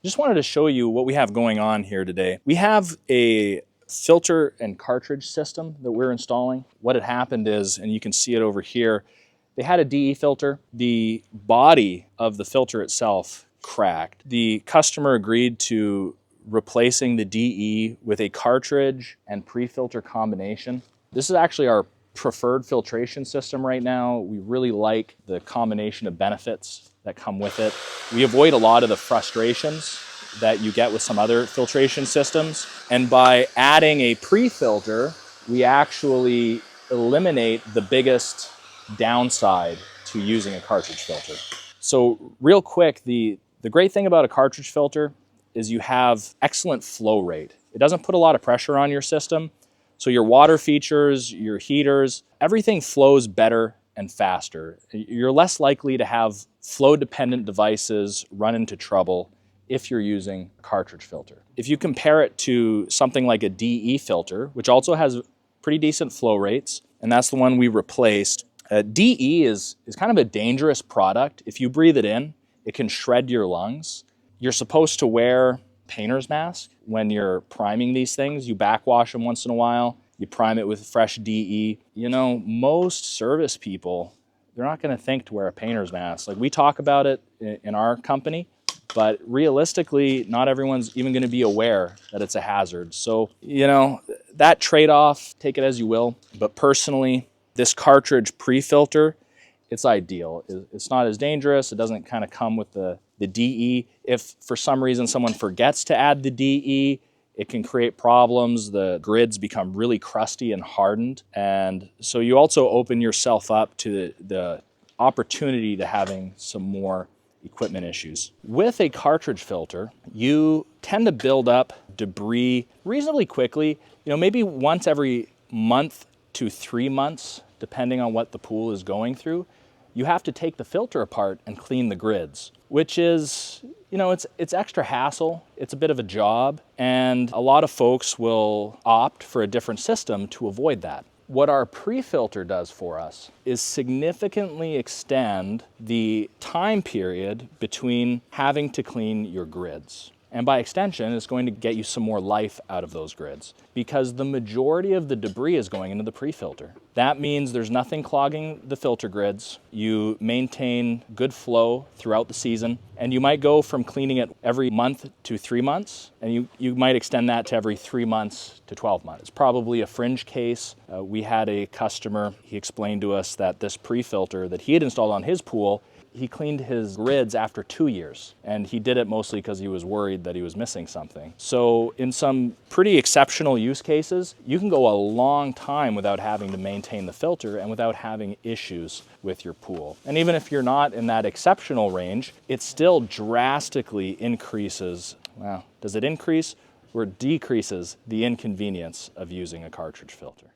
Just wanted to show you what we have going on here today. We have a filter and cartridge system that we're installing. What had happened is, and you can see it over here, they had a DE filter. The body of the filter itself cracked. The customer agreed to replacing the DE with a cartridge and pre-filter combination. This is actually our preferred filtration system right now. We really like the combination of benefits that come with it. We avoid a lot of the frustrations that you get with some other filtration systems. And by adding a pre-filter, we actually eliminate the biggest downside to using a cartridge filter. So real quick, the great thing about a cartridge filter is you have excellent flow rate. It doesn't put a lot of pressure on your system. So your water features, your heaters, everything flows better and faster. You're less likely to have flow-dependent devices run into trouble if you're using a cartridge filter. If you compare it to something like a DE filter, which also has pretty decent flow rates, and that's the one we replaced, DE is kind of a dangerous product. If you breathe it in, it can shred your lungs. You're supposed to wear painter's mask when you're priming these things. You backwash them once in a while. You prime it with fresh DE. You know, most service people, they're not going to think to wear a painter's mask. Like, we talk about it in our company, but realistically, not everyone's even going to be aware that it's a hazard. So, you know, that trade-off, take it as you will. But personally, this cartridge pre-filter, it's ideal. It's not as dangerous. It doesn't kind of come with the DE. If for some reason someone forgets to add the DE, it can create problems. The grids become really crusty and hardened. And so you also open yourself up to the opportunity to having some more equipment issues. With a cartridge filter, you tend to build up debris reasonably quickly, you know, maybe once every month to 3 months, depending on what the pool is going through. You have to take the filter apart and clean the grids, which is, you know, it's extra hassle. It's a bit of a job, and a lot of folks will opt for a different system to avoid that. What our pre-filter does for us is significantly extend the time period between having to clean your grids. And by extension, it's going to get you some more life out of those grids because the majority of the debris is going into the pre-filter. That means there's nothing clogging the filter grids. You maintain good flow throughout the season, and you might go from cleaning it every month to 3 months, and you might extend that to every 3 months to 12 months. It's probably a fringe case. We had a customer, he explained to us that this pre-filter that he had installed on his pool, he cleaned his grids after 2 years, and he did it mostly because he was worried that he was missing something. So in some pretty exceptional use cases, you can go a long time without having to maintain the filter and without having issues with your pool. And even if you're not in that exceptional range, it still drastically increases, well, does it increase or decreases the inconvenience of using a cartridge filter?